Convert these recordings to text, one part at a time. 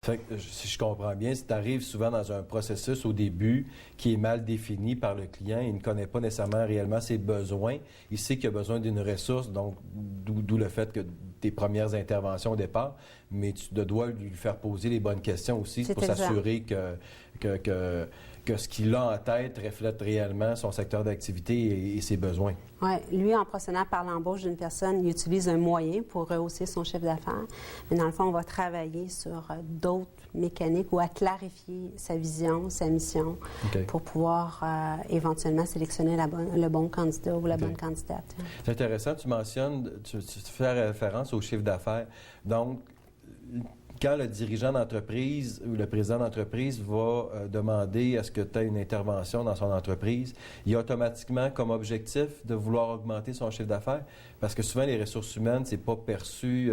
Fait que, si je comprends bien, si tu arrives souvent dans un processus au début qui est mal défini par le client, il ne connaît pas nécessairement réellement ses besoins, il sait qu'il a besoin d'une ressource, donc d'où le fait que tes premières interventions au départ, mais tu dois lui faire poser les bonnes questions aussi pour s'assurer que ce qu'il a en tête reflète réellement son secteur d'activité et ses besoins. Oui, lui, en procédant par l'embauche d'une personne, il utilise un moyen pour rehausser son chiffre d'affaires. Mais dans le fond, on va travailler sur d'autres mécaniques ou à clarifier sa vision, sa mission, pour pouvoir éventuellement sélectionner le bon candidat ou la bonne candidate. C'est intéressant, tu mentionnes, tu fais référence au chiffre d'affaires. Donc, quand le dirigeant d'entreprise ou le président d'entreprise va demander à ce que tu aies une intervention dans son entreprise, il a automatiquement comme objectif de vouloir augmenter son chiffre d'affaires? Parce que souvent, les ressources humaines, c'est pas perçu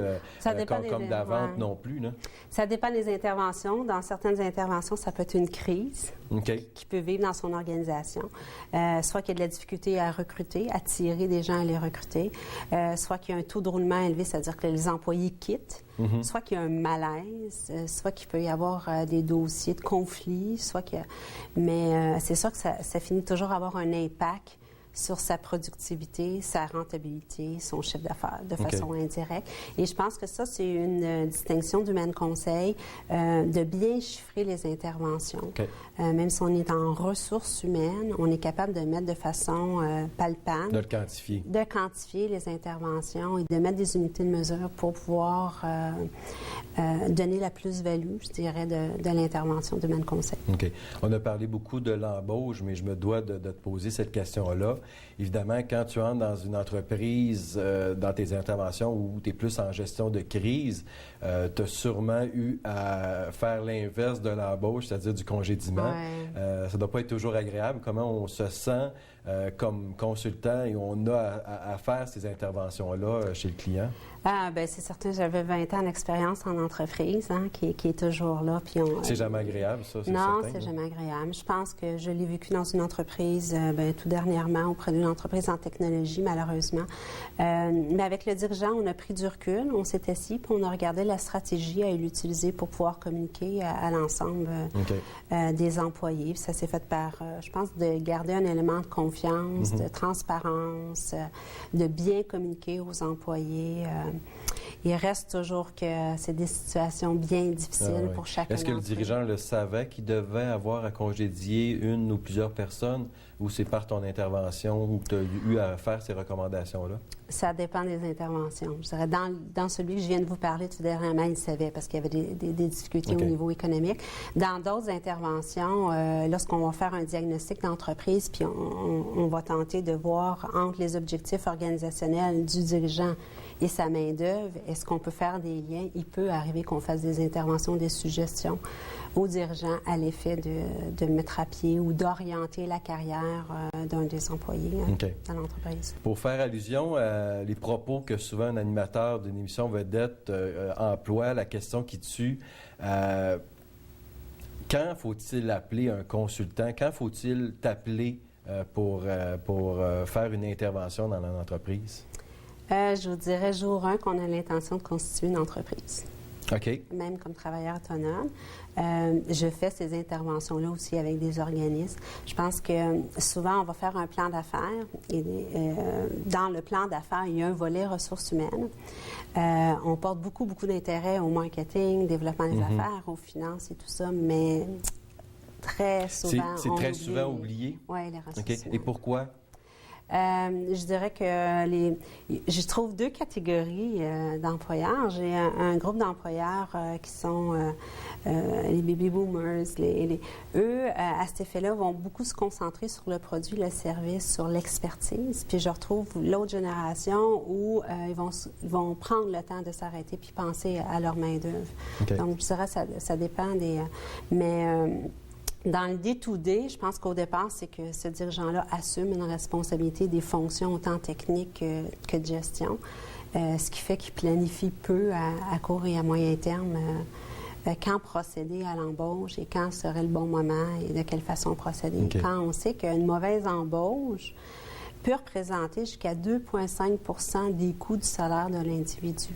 comme de la vente non plus. Là. Ça dépend des interventions. Dans certaines interventions, ça peut être une crise qui peut vivre dans son organisation. Soit qu'il y a de la difficulté à recruter, à attirer des gens à les recruter. Soit qu'il y a un taux de roulement élevé, c'est-à-dire que les employés quittent. Soit qu'il y a un malaise, soit qu'il peut y avoir des dossiers de conflits, mais c'est sûr que ça finit toujours à avoir un impact sur sa productivité, sa rentabilité, son chiffre d'affaires de façon indirecte. Et je pense que ça, c'est une distinction du Humaine Conseil, de bien chiffrer les interventions. Même si on est en ressources humaines, on est capable de mettre de façon palpable. De le quantifier. De quantifier les interventions et de mettre des unités de mesure pour pouvoir donner la plus-value, je dirais, de l'intervention du Humaine Conseil. OK. On a parlé beaucoup de l'embauche, mais je me dois de te poser cette question-là. Évidemment, quand tu entres dans une entreprise, dans tes interventions où tu es plus en gestion de crise, tu as sûrement eu à faire l'inverse de l'embauche, c'est-à-dire du congédiement. Ça ne doit pas être toujours agréable. Comment on se sent comme consultant et on a à faire ces interventions-là chez le client? Bien, c'est certain, j'avais 20 ans d'expérience en entreprise, qui est toujours là. Puis c'est jamais agréable, ça, c'est non, certain? Non, c'est jamais agréable. Je pense que je l'ai vécu dans une entreprise, tout dernièrement, auprès d'une entreprise en technologie, malheureusement. Mais avec le dirigeant, on a pris du recul, on s'est assis, puis on a regardé la stratégie à l'utiliser pour pouvoir communiquer à l'ensemble des employés. Puis ça s'est fait par, je pense, de garder un élément de confiance, de transparence, de bien communiquer aux employés. Il reste toujours que c'est des situations bien difficiles pour chacun. Est-ce que le dirigeant le savait qu'il devait avoir à congédier une ou plusieurs personnes ou c'est par ton intervention où tu as eu à faire ces recommandations-là? Ça dépend des interventions. Je dirais, dans celui que je viens de vous parler tout dernièrement, il savait parce qu'il y avait des difficultés au niveau économique. Dans d'autres interventions, lorsqu'on va faire un diagnostic d'entreprise, puis on va tenter de voir entre les objectifs organisationnels du dirigeant et sa main-d'œuvre, est-ce qu'on peut faire des liens? Il peut arriver qu'on fasse des interventions, des suggestions aux dirigeants à l'effet de mettre à pied ou d'orienter la carrière d'un des employés dans l'entreprise. Pour faire allusion à les propos que souvent un animateur d'une émission vedette emploie, la question qui tue, quand faut-il appeler un consultant? Quand faut-il t'appeler pour faire une intervention dans l'entreprise? Je vous dirais jour 1 qu'on a l'intention de constituer une entreprise. OK. Même comme travailleur autonome. Je fais ces interventions-là aussi avec des organismes. Je pense que souvent, on va faire un plan d'affaires. Et dans le plan d'affaires, il y a un volet ressources humaines. On porte beaucoup d'intérêt au marketing, développement des affaires, aux finances et tout ça, mais très souvent, c'est très souvent oublié? Oui, les ressources humaines. Et pourquoi? Je dirais que je trouve deux catégories d'employeurs. J'ai un groupe d'employeurs qui sont les baby boomers. Eux, à cet effet-là, vont beaucoup se concentrer sur le produit, le service, sur l'expertise. Puis je retrouve l'autre génération où ils vont prendre le temps de s'arrêter puis penser à leur main-d'œuvre. Donc, je dirais que ça dépend des... Dans le day-to-day, je pense qu'au départ, c'est que ce dirigeant-là assume une responsabilité des fonctions autant techniques que de gestion, ce qui fait qu'il planifie peu à court et à moyen terme quand procéder à l'embauche et quand serait le bon moment et de quelle façon procéder. Quand on sait qu'une mauvaise embauche peut représenter jusqu'à 2,5 % des coûts du salaire de l'individu.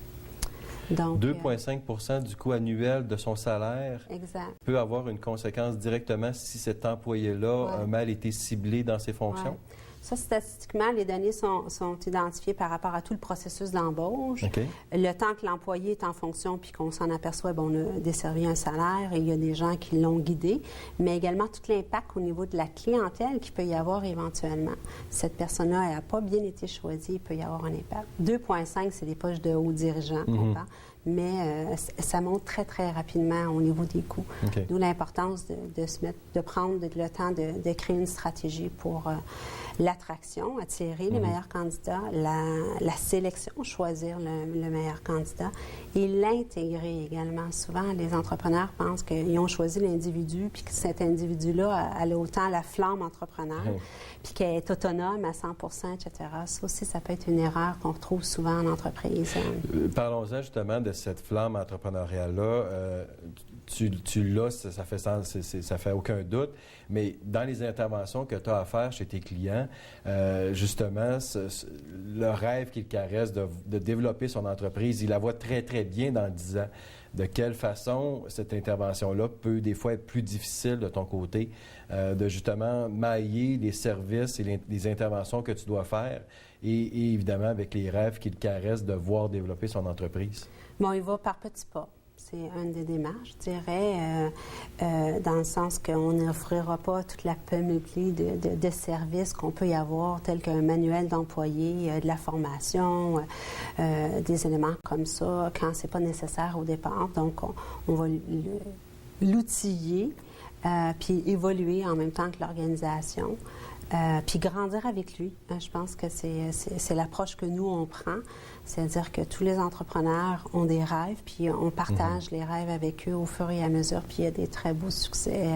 Donc, 2,5 du coût annuel de son salaire exact. peut avoir une conséquence directement si cet employé-là a mal été ciblé dans ses fonctions? Ouais. Ça, statistiquement, les données sont identifiées par rapport à tout le processus d'embauche. Okay. Le temps que l'employé est en fonction puis qu'on s'en aperçoit, on a desservi un salaire et il y a des gens qui l'ont guidé, mais également tout l'impact au niveau de la clientèle qu'il peut y avoir éventuellement. Cette personne-là n'a pas bien été choisie, il peut y avoir un impact. 2,5, c'est des postes de hauts dirigeants qu'on parle. Mais ça monte très, très rapidement au niveau des coûts. Okay. D'où l'importance de prendre le temps de créer une stratégie pour l'attraction, attirer les meilleurs candidats, la sélection, choisir le meilleur candidat et l'intégrer également. Souvent, les entrepreneurs pensent qu'ils ont choisi l'individu puis que cet individu-là a autant la flamme entrepreneur puis qu'elle est autonome à 100 %, etc. Ça aussi, ça peut être une erreur qu'on retrouve souvent en entreprise. Parlons-en justement de cette flamme entrepreneuriale-là. Tu l'as, ça fait aucun doute, mais dans les interventions que tu as à faire chez tes clients, justement, le rêve qu'il caresse de développer son entreprise, il la voit très, très bien dans 10 ans. De quelle façon cette intervention-là peut des fois être plus difficile de ton côté, de justement mailler les services et les interventions que tu dois faire et évidemment avec les rêves qu'il caresse de voir développer son entreprise? Bon, il va par petits pas. C'est une des démarches, je dirais, dans le sens qu'on n'offrira pas toute la panoplie de services qu'on peut y avoir, tels qu'un manuel d'employé, de la formation, des éléments comme ça, quand c'est pas nécessaire au départ. Donc, on va l'outiller, puis évoluer en même temps que l'organisation. Puis grandir avec lui. Je pense que c'est l'approche que nous, on prend. C'est-à-dire que tous les entrepreneurs ont des rêves, puis on partage les rêves avec eux au fur et à mesure, puis il y a des très beaux succès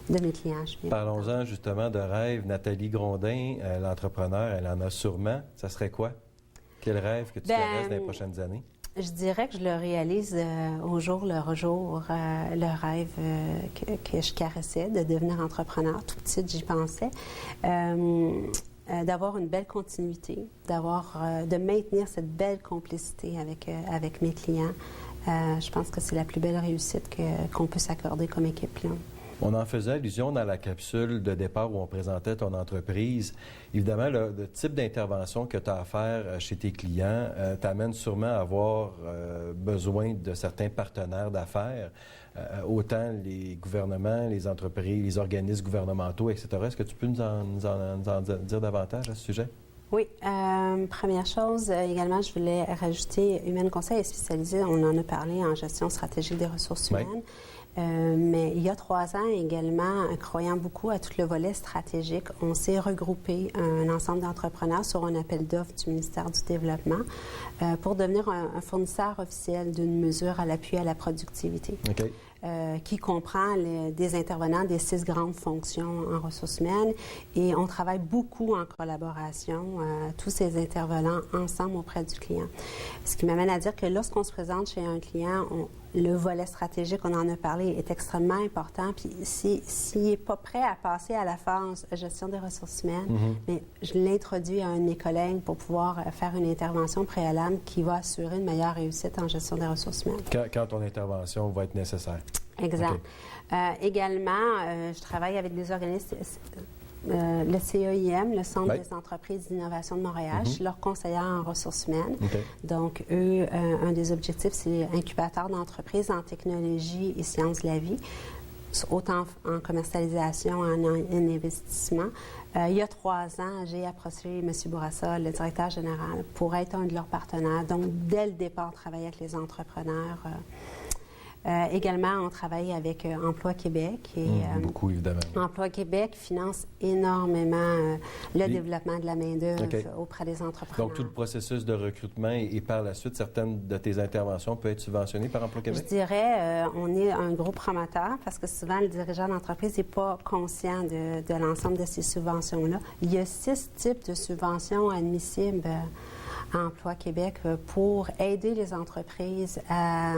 de mes clients. Parlons-en justement de rêves. Nathalie Grondin, l'entrepreneur, elle en a sûrement. Ça serait quoi? Quel rêve que tu caresses dans les prochaines années? Je dirais que je le réalise au jour le jour, le rêve que je caressais de devenir entrepreneur. Tout petite, j'y pensais. D'avoir une belle continuité, de maintenir cette belle complicité avec mes clients. Je pense que c'est la plus belle réussite qu'on peut s'accorder comme équipe, là. On en faisait allusion dans la capsule de départ où on présentait ton entreprise. Évidemment, le type d'intervention que tu as à faire chez tes clients t'amène sûrement à avoir besoin de certains partenaires d'affaires, autant les gouvernements, les entreprises, les organismes gouvernementaux, etc. Est-ce que tu peux nous en dire davantage à ce sujet? Oui. Première chose, également, je voulais rajouter Humaine Conseil est spécialisé, on en a parlé en gestion stratégique des ressources humaines. Oui. Mais il y a 3 ans également, croyant beaucoup à tout le volet stratégique, on s'est regroupé un ensemble d'entrepreneurs sur un appel d'offres du ministère du Développement pour devenir un fournisseur officiel d'une mesure à l'appui à la productivité. Okay. Qui comprend des intervenants des 6 grandes fonctions en ressources humaines. Et on travaille beaucoup en collaboration, tous ces intervenants ensemble auprès du client. Ce qui m'amène à dire que lorsqu'on se présente chez un client, le volet stratégique, on en a parlé, est extrêmement important. Puis s'il n'est pas prêt à passer à la phase gestion des ressources humaines, mais je l'introduis à un de mes collègues pour pouvoir faire une intervention préalable qui va assurer une meilleure réussite en gestion des ressources humaines. Quand ton intervention va être nécessaire. Exact. Okay. Également, je travaille avec des organismes, le CEIM, le Centre des entreprises d'innovation de Montréal. Je suis leur conseillère en ressources humaines. Okay. Donc, eux, un des objectifs, c'est incubateur d'entreprises en technologie et sciences de la vie, autant en commercialisation, en investissement. Il y a 3 ans, j'ai approché M. Bourassa, le directeur général, pour être un de leurs partenaires. Donc, dès le départ, travailler avec les entrepreneurs. Également, on travaille avec Emploi Québec. Et, beaucoup, évidemment. Emploi Québec finance énormément le développement de la main-d'œuvre auprès des entrepreneurs. Donc, tout le processus de recrutement et par la suite, certaines de tes interventions peuvent être subventionnées par Emploi Québec? Je dirais, on est un gros promoteur parce que souvent, le dirigeant d'entreprise n'est pas conscient de l'ensemble de ces subventions-là. Il y a 6 types de subventions admissibles à Emploi Québec pour aider les entreprises à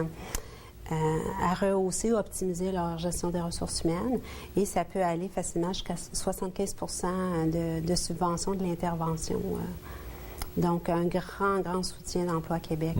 rehausser ou optimiser leur gestion des ressources humaines. Et ça peut aller facilement jusqu'à 75 % de subvention de l'intervention. Donc, un grand soutien d'Emploi Québec